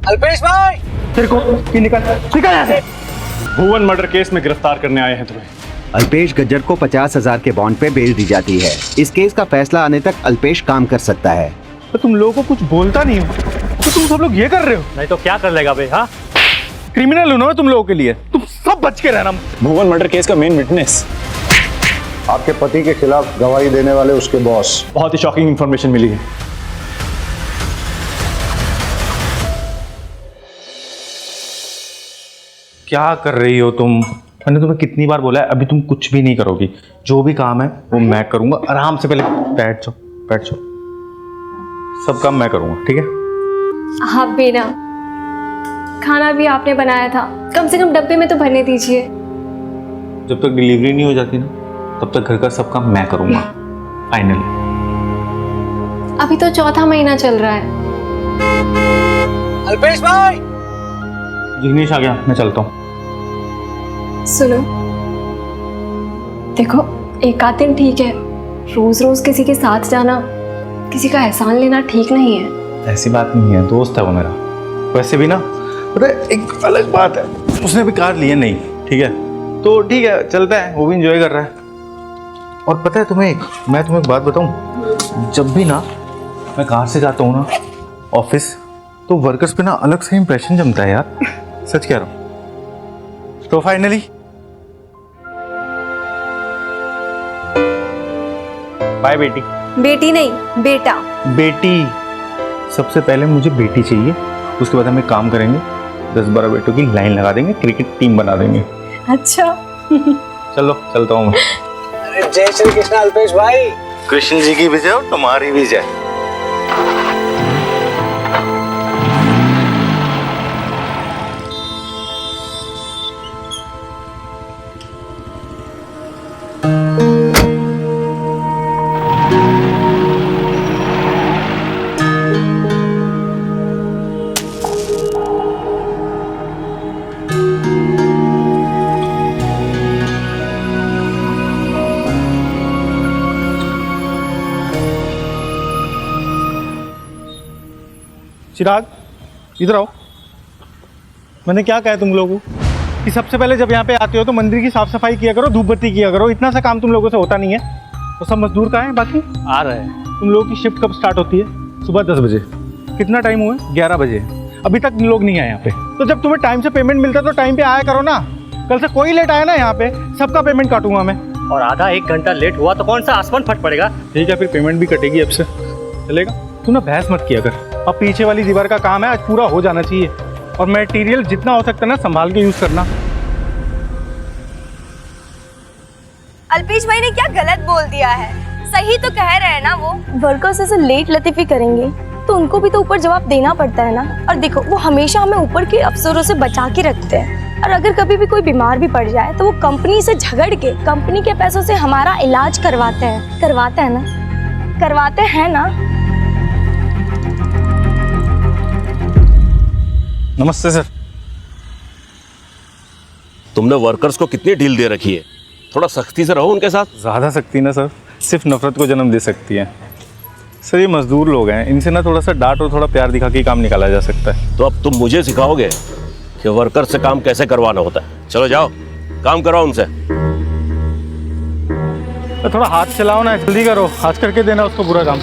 अल्पेश भाई, तेरे को निकल यहाँ से। भुवन मर्डर केस में गिरफ्तार करने आए हैं तुम्हें। अल्पेश गज्जर को 50,000 के बॉन्ड पे बेल दी जाती है। इस केस का फैसला आने तक अल्पेश काम कर सकता है। तो तुम लोगों को कुछ बोलता नहीं हो तो तुम सब लोग ये कर रहे हो। नहीं तो क्या कर लेगा भाई? हाँ, क्रिमिनल हूं ना तुम लोगों के लिए, तुम सब बच के रहना। भुवन मर्डर केस का मेन विटनेस, आपके पति के खिलाफ गवाही देने वाले उसके बॉस। बहुत ही शॉकिंग इंफॉर्मेशन मिली है। क्या कर रही हो तुम? मैंने तुम्हें कितनी बार बोला है, अभी तुम कुछ भी नहीं करोगी। जो भी काम है वो मैं करूंगा। आराम से पहले बैठ जाओ, बैठ जाओ। सब काम मैं करूंगा, ठीक है? आप भी ना, खाना भी आपने बनाया था, कम से कम डब्बे में तो भरने दीजिए। जब तक डिलीवरी नहीं हो जाती ना, तब तक घर का सब काम मैं करूंगा। फाइनली। अभी तो चौथा महीना चल रहा है। अल्पेश भाई, जिग्नेश आ गया, मैं चलता हूँ। सुनो, देखो एक आध दिन ठीक है, रोज रोज किसी के साथ जाना, किसी का एहसान लेना ठीक नहीं है। ऐसी बात नहीं है, दोस्त है वो मेरा। वैसे भी ना, पता है एक अलग बात है, उसने भी कार ली है नहीं, ठीक है? तो ठीक है, चलता है, वो भी इंजॉय कर रहा है। और पता है मैं तुम्हें एक बात बताऊं, जब भी ना मैं कार से जाता हूँ ना ऑफिस, तो वर्कर्स पे ना अलग से इंप्रेशन जमता है यार। सच कह रहा हूँ। तो फाइनली बाय बेटी। बेटी नहीं, बेटा। बेटी, सबसे पहले मुझे बेटी चाहिए, उसके बाद हम एक काम करेंगे, 10-12 बेटों की लाइन लगा देंगे, क्रिकेट टीम बना देंगे। अच्छा। चलो चलता हूँ मैं। अरे जय श्री कृष्ण अल्पेश भाई। कृष्ण जी की भी जय और तुम्हारी भी जय। चिराग, इधर आओ। मैंने क्या कहा तुम लोगों को कि सबसे पहले जब यहाँ पे आते हो तो मंदिर की साफ सफाई किया करो, धूप बत्ती किया करो। इतना सा काम तुम लोगों से होता नहीं है। तो सब मजदूर कहाँ हैं बाकी? आ रहे हैं। तुम लोगों की शिफ्ट कब स्टार्ट होती है? सुबह 10 बजे। कितना टाइम हुआ है? 11 बजे। अभी तक लोग नहीं आए यहाँ पे। तो जब तुम्हें टाइम से पेमेंट मिलता है तो टाइम पे आया करो ना। कल से कोई लेट आया ना यहाँ पे, सबका पेमेंट काटूंगा मैं। और आधा एक घंटा लेट हुआ तो कौन सा आसमान फट पड़ेगा? ठीक है, फिर पेमेंट भी कटेगी अब से, चलेगा? तू ना बहस मत किया कर। अब पीछे वाली दीवार का काम है, आज पूरा हो जाना चाहिए। और मटेरियल जितना हो सकता है ना संभाल के यूज करना। अल्पेश भाई ने क्या गलत बोल दिया है? सही तो कह रहे हैं ना वो। वर्कर्स ऐसे लेट लतीफी करेंगे तो उनको भी तो ऊपर जवाब देना पड़ता है ना। और देखो, वो हमेशा हमें ऊपर के अफसरों से बचा के रखते हैं। और अगर कभी भी कोई बीमार भी पड़ जाए तो वो कंपनी से झगड़ के कंपनी के पैसों से हमारा इलाज करवाते हैं। करवाते हैं ना? करवाते हैं ना? नमस्ते सर। तुमने वर्कर्स को कितनी ढील दे रखी है? थोड़ा सख्ती से रहो उनके साथ। ज़्यादा सख्ती ना सर, सिर्फ नफरत को जन्म दे सकती है। सर ये मजदूर लोग हैं, इनसे ना थोड़ा सा डांट और थोड़ा प्यार दिखा के काम निकाला जा सकता है। तो अब तुम मुझे सिखाओगे कि वर्कर से काम कैसे करवाना होता है? चलो जाओ, काम कराओ उनसे। तो थोड़ा हाथ चलाओ ना, जल्दी करो, आज करके देना उसको पूरा काम।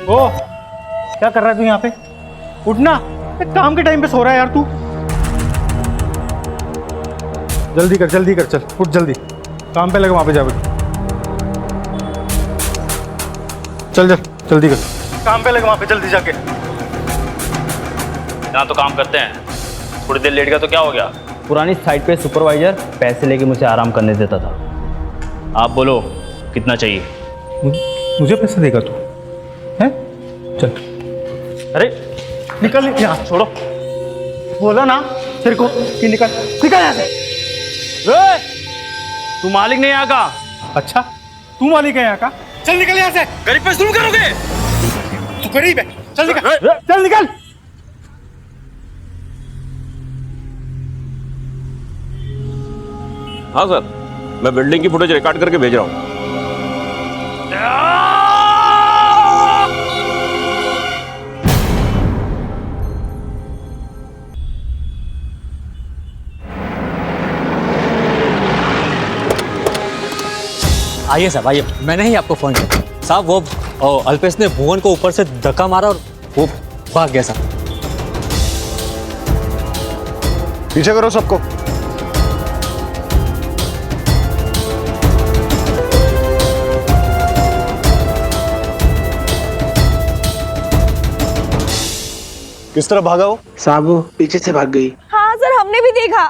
ओ, क्या कर रहा है तू यहाँ पे? उठना, काम के टाइम पे सो रहा है यार तू। जल्दी कर, जल्दी कर, चल उठ जल्दी, काम पे लगा, वहां पे जा। चल चल जल्दी कर, काम पे लगा वहां पे, जल्दी जाके। यहाँ तो काम करते हैं, थोड़ी देर लेट गया तो क्या हो गया? पुरानी साइट पे सुपरवाइजर पैसे लेके मुझे आराम करने देता था। आप बोलो कितना चाहिए? मुझे पैसे देगा तू? हैं? चल। अरे निकल यहाँ, छोड़ो। बोला ना तेरे को कि निकल, निकल यहाँ से। तू मालिक नहीं यहाँ का? अच्छा, तू मालिक है यहाँ का? चल निकल यहाँ से। गरीब पे जुल्म करोगे? तू गरीब है, चल निकल, चल निकल। हाँ सर, मैं बिल्डिंग की फुटेज रिकॉर्ड करके भेज रहा हूँ। आइए साहब आइए, मैंने ही आपको फ़ोन किया साहब। वो अल्पेश ने भुवन को ऊपर से धक्का मारा और वो भाग गया साहब। पीछे करो सबको। किस तरह भागा वो? साहब वो पीछे से भाग गई। हाँ सर, हमने भी देखा।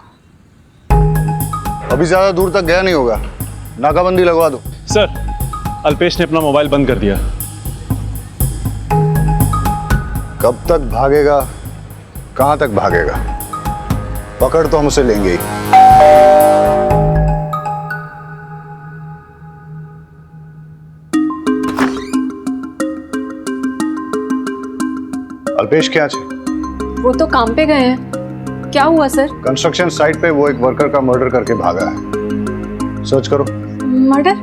अभी ज्यादा दूर तक गया नहीं होगा, नाकाबंदी लगवा दो। सर, अल्पेश ने अपना मोबाइल बंद कर दिया। कब तक भागेगा, कहां तक भागेगा? पकड़ तो हम उसे लेंगे ही। अल्पेश क्या है? वो तो काम पे गए हैं। क्या हुआ सर? कंस्ट्रक्शन साइट पे वो एक वर्कर का मर्डर करके भागा है। सर्च करो। मर्डर?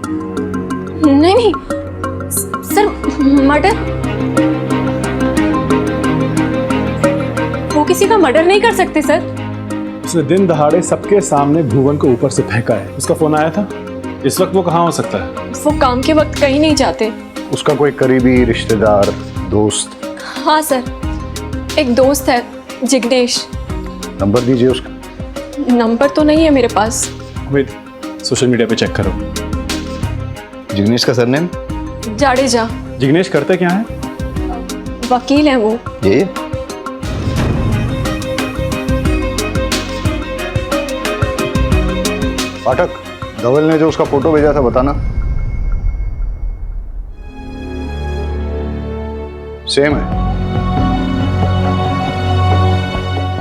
नहीं नहीं सर, मर्डर? वो किसी का मर्डर नहीं कर सकते सर। उसने दिन दहाड़े सबके सामने भुवन को ऊपर से फेंका है। उसका फोन आया था। इस वक्त वो कहाँ हो सकता है? वो काम के वक्त कहीं नहीं जाते। उसका कोई करीबी रिश्तेदार, दोस्त? हाँ सर, एक दोस्त है जिग्नेश। नंबर दीजिए उसका। नंबर तो नहीं है मेरे पास। वेट, सोशल मीडिया पे चेक करो। जिग्नेश का सरनेम? जाडेजा। जिग्नेश करते क्या है? वकील है वो। ये पाठक, धवल ने जो उसका फोटो भेजा था बताना। सेम है।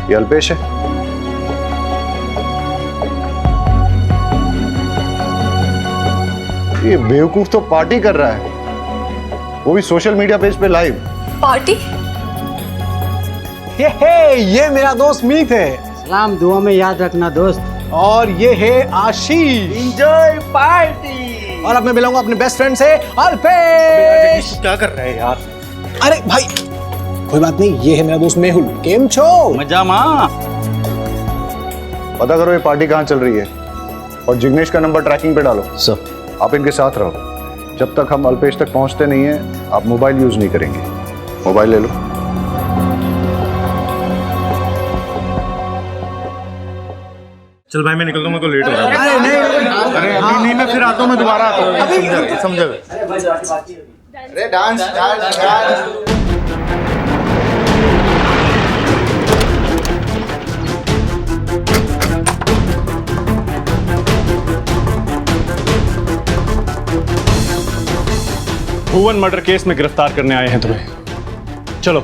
ये अल्पेश है। ये बेवकूफ तो पार्टी कर रहा है, वो भी सोशल मीडिया पेज पे लाइव। पार्टी? ये मेरा दोस्त मीत है। सलाम दुआ में याद रखना दोस्त। और ये है आशीष। Enjoy party. और अब मैं मिलाऊंगा अपने बेस्ट फ्रेंड से, अल्पेश। क्या कर रहे हैं यार? अरे भाई कोई बात नहीं, ये है मेरा दोस्त मेहुल। केम छो? मजा माँ। पता करो ये पार्टी कहाँ चल रही है और जिग्नेश का नंबर ट्रैकिंग पे डालो। सर। आप इनके साथ रहो। जब तक हम अल्पेश तक पहुंचते नहीं हैं, आप मोबाइल यूज नहीं करेंगे। मोबाइल ले लो। चल भाई, मैं निकलता हूँ, मेरे को लेट हो रहा है। अरे अभी नहीं, मैं फिर आता हूँ, मैं दोबारा आता हूँ। समझा? अरे डांस डांस डांस। भुवन मर्डर केस में गिरफ्तार करने आए हैं तुम्हें। चलो।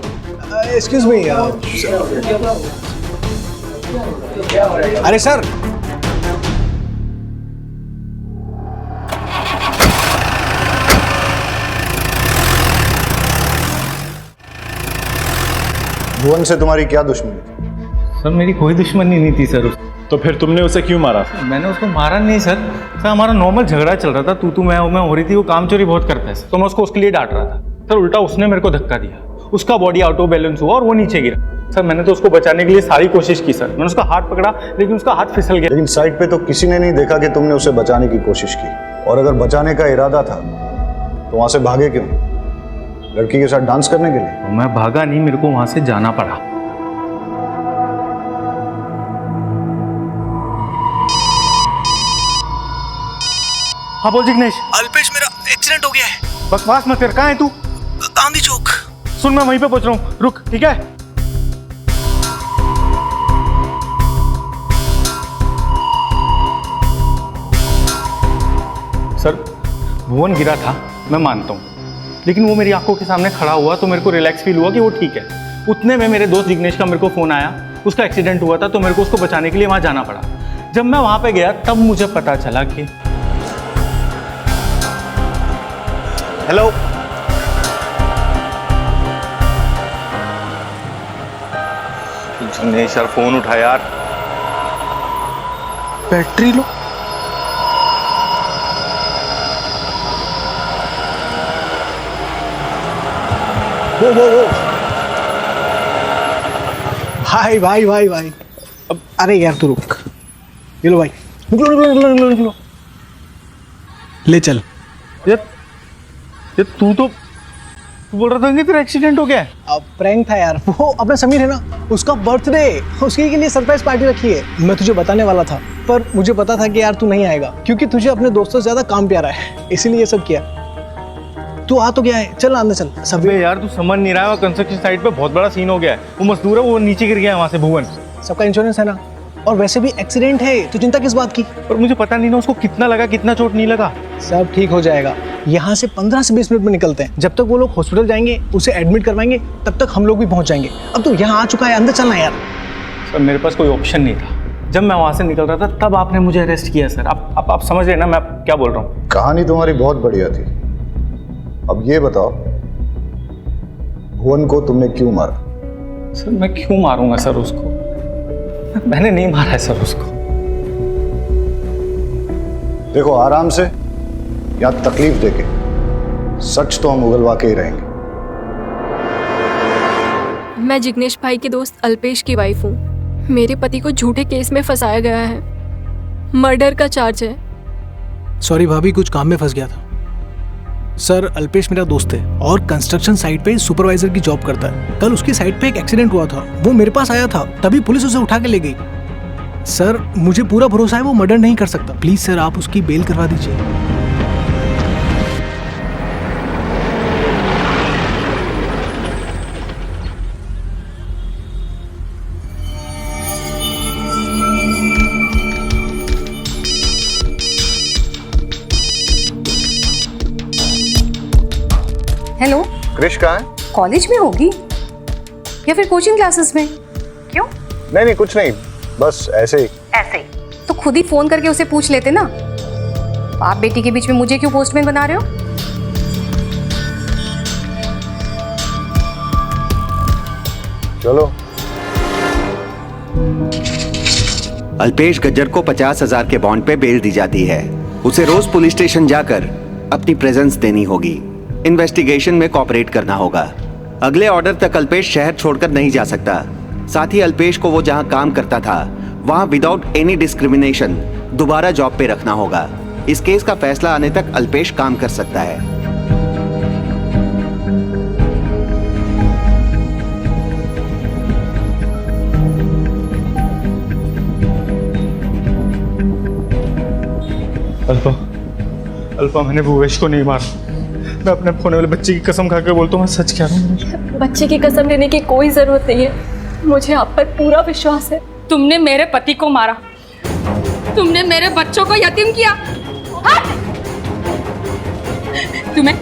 Excuse me. अरे सर, भुवन से तुम्हारी क्या दुश्मनी थी? सर मेरी कोई दुश्मनी नहीं थी सर। तो फिर तुमने उसे क्यों मारा? मैंने उसको मारा नहीं सर। सर हमारा नॉर्मल झगड़ा चल रहा था, तू मैं हो रही थी। वो काम चोरी बहुत करता है सर, तो मैं उसको उसके लिए डांट रहा था सर। उल्टा उसने मेरे को धक्का दिया, उसका बॉडी आउट ऑफ बैलेंस हुआ और वो नीचे गिरा सर। मैंने तो उसको बचाने के लिए सारी कोशिश की सर। मैंने उसका हाथ पकड़ा लेकिन उसका हाथ फिसल गया। लेकिन साइट पे तो किसी ने नहीं देखा कि तुमने उसे बचाने की कोशिश की, और अगर बचाने का इरादा था तो वहां से भागे क्यों? लड़की के साथ डांस करने के लिए? मैं भागा नहीं, मेरे को वहां से जाना पड़ा। हाँ बोल जिग्नेश। अल्पेश मेरा एक्सीडेंट हो गया है। बकवास मत कर, कहाँ है तू? गांधी चौक। सुन, मैं वहीं पे पहुंच रहा हूँ, रुक। ठीक है? सर भुवन गिरा था, मैं मानता हूँ, लेकिन वो मेरी आंखों के सामने खड़ा हुआ तो मेरे को रिलैक्स फील हुआ कि वो ठीक है। उतने में मेरे दोस्त जिग्नेश का मेरे को फ़ोन आया, उसका एक्सीडेंट हुआ था तो मेरे को उसको बचाने के लिए वहाँ जाना पड़ा। जब मैं वहाँ पे गया तब मुझे पता चला कि हेलो जिग्नेश यार, फ़ोन उठा यार। Battery low. वो भाई भाई भाई भाई, अब अरे यार तू रुक, ये लो भाई, निकलो। ले चल। ये तू बोल रहा था कि तेरा एक्सीडेंट हो गया है? अब प्रैंक था यार, वो अपना समीर है ना, उसका बर्थडे, उसके के लिए सरप्राइज पार्टी रखी है। मैं तुझे बताने वाला था, पर मुझे पता था कि यार तू नहीं आएगा, क्योंकि तुझे अपने दोस्तों से ज्यादा काम प्यारा है, इसीलिए ये सब किया। तू आ तो गया है, चल अंदर चल। सब यार तू समझ नहीं रहा है, कंस्ट्रक्शन साइट पे बहुत बड़ा सीन हो गया है। वो मजदूर है, वो नीचे गिर गया है वहाँ से भुवन। सबका इंश्योरेंस है ना, और वैसे भी एक्सीडेंट है, तो चिंता किस बात की? पर मुझे पता नहीं ना उसको कितना लगा, कितना चोट नहीं लगा। सब ठीक हो जाएगा। यहाँ से 15 से 20 मिनट में निकलते हैं। जब तक वो लोग हॉस्पिटल जाएंगे, उसे एडमिट करवाएंगे, तब तक हम लोग भी पहुँच जाएंगे। अब तो यहाँ आ चुका है, अंदर चलना यार। सर मेरे पास कोई ऑप्शन नहीं था। जब मैं वहाँ से निकल रहा था तब आपने मुझे अरेस्ट किया सर। आप समझ रहे ना मैं क्या बोल रहा हूँ? कहानी तुम्हारी बहुत बढ़िया थी। अब ये बताओ, भुवन को तुमने क्यों मारा? सर मैं क्यों मारूंगा सर उसको? मैंने नहीं मारा है सर उसको। देखो आराम से या तकलीफ देके, सच तो हम उगलवा के ही रहेंगे। मैं जिग्नेश भाई के दोस्त अल्पेश की वाइफ हूँ। मेरे पति को झूठे केस में फंसाया गया है, मर्डर का चार्ज है। सॉरी भाभी, कुछ काम में फंस गया था। सर अल्पेश मेरा दोस्त है और कंस्ट्रक्शन साइट पे सुपरवाइजर की जॉब करता है। कल उसकी साइट पे एक एक्सीडेंट हुआ था, वो मेरे पास आया था, तभी पुलिस उसे उठा के ले गई। सर मुझे पूरा भरोसा है वो मर्डर नहीं कर सकता। प्लीज सर आप उसकी बेल करवा दीजिए। हेलो, क्रिश कहाँ है? कॉलेज में होगी या फिर कोचिंग क्लासेस में? क्यों? नहीं कुछ नहीं, बस ऐसे ही। ऐसे ही तो खुद ही फोन करके उसे पूछ लेते ना। बाप बेटी के बीच में मुझे क्यों पोस्टमैन बना रहे हो? चलो। अल्पेश गज्जर को 50,000 के बॉन्ड पे बेल दी जाती है। उसे रोज पुलिस स्टेशन जाकर अपनी प्रेजेंस देनी होगी। इन्वेस्टिगेशन में कोऑपरेट करना होगा। अगले ऑर्डर तक अल्पेश शहर छोड़कर नहीं जा सकता। साथ ही अल्पेश को वो जहां काम करता था वहां विदाउट एनी डिस्क्रिमिनेशन दोबारा जॉब पे रखना होगा। इस केस का फैसला आने तक अल्पेश काम कर सकता है। अल्पा मैंने भुवेश को नहीं मारा। मैं अपने खोने वाले बच्चे की कसम खा के बोलता हूँ, मैं सच कह रहा हूँ। बच्चे की कसम लेने की कोई जरूरत नहीं है, मुझे आप पर पूरा विश्वास है। तुमने मेरे पति को मारा, तुमने मेरे बच्चों को यतीम किया। तुम्हें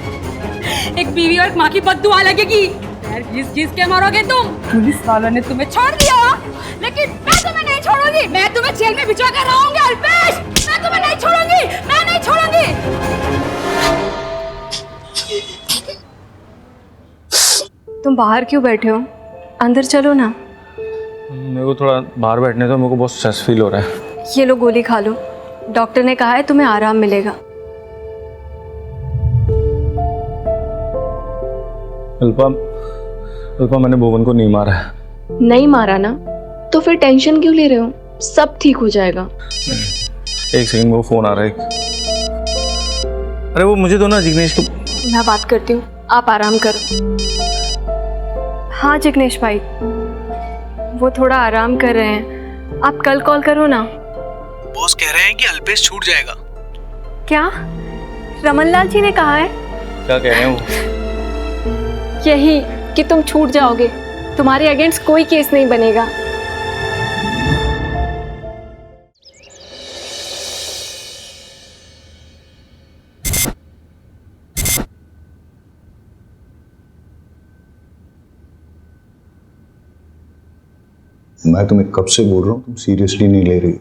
एक बीवी और माँ की बद्दुआ लगेगी। घिस के मरोगे तुम। पुलिस वालों ने तुम्हें छोड़ दिया, लेकिन मैं तुम्हें नहीं छोड़ूंगी। मैं तुम्हें जेल में भिजवा कर रहूंगी अल्पेश। मैं तुम्हें नहीं छोड़ूंगी, मैं नहीं छोड़ूंगी। तुम बाहर क्यों बैठे हो? अंदर चलो ना। मेरे को थोड़ा बाहर बैठने दो, मेरे को बहुत स्ट्रेस फील हो रहा है। ये लो गोली खा लो, डॉक्टर ने कहा है तुम्हें आराम मिलेगा। अल्पा मैंने भुवन को नहीं मारा है। नहीं मारा ना, तो फिर टेंशन क्यों ले रहे हो? सब ठीक हो जाएगा। एक सेकंड, वो फोन आ रहा है। अरे वो मुझे दो ना जिग्नेश को। मैं बात करती हूँ, आप आराम करो। हाँ जिग्नेश भाई, वो थोड़ा आराम कर रहे हैं, आप कल कॉल करो ना। बॉस कह रहे हैं कि अल्पेश छूट जाएगा। क्या? रमनलाल जी ने कहा है? क्या कह रहे हैं वो? यही कि तुम छूट जाओगे, तुम्हारे अगेंस्ट कोई केस नहीं बनेगा। मैं तुम्हें कब से बोल रहा हूँ, तुम सीरियसली नहीं ले रही।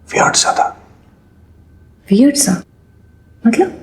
वियर्ड सा था। वियर्ड सा मतलब?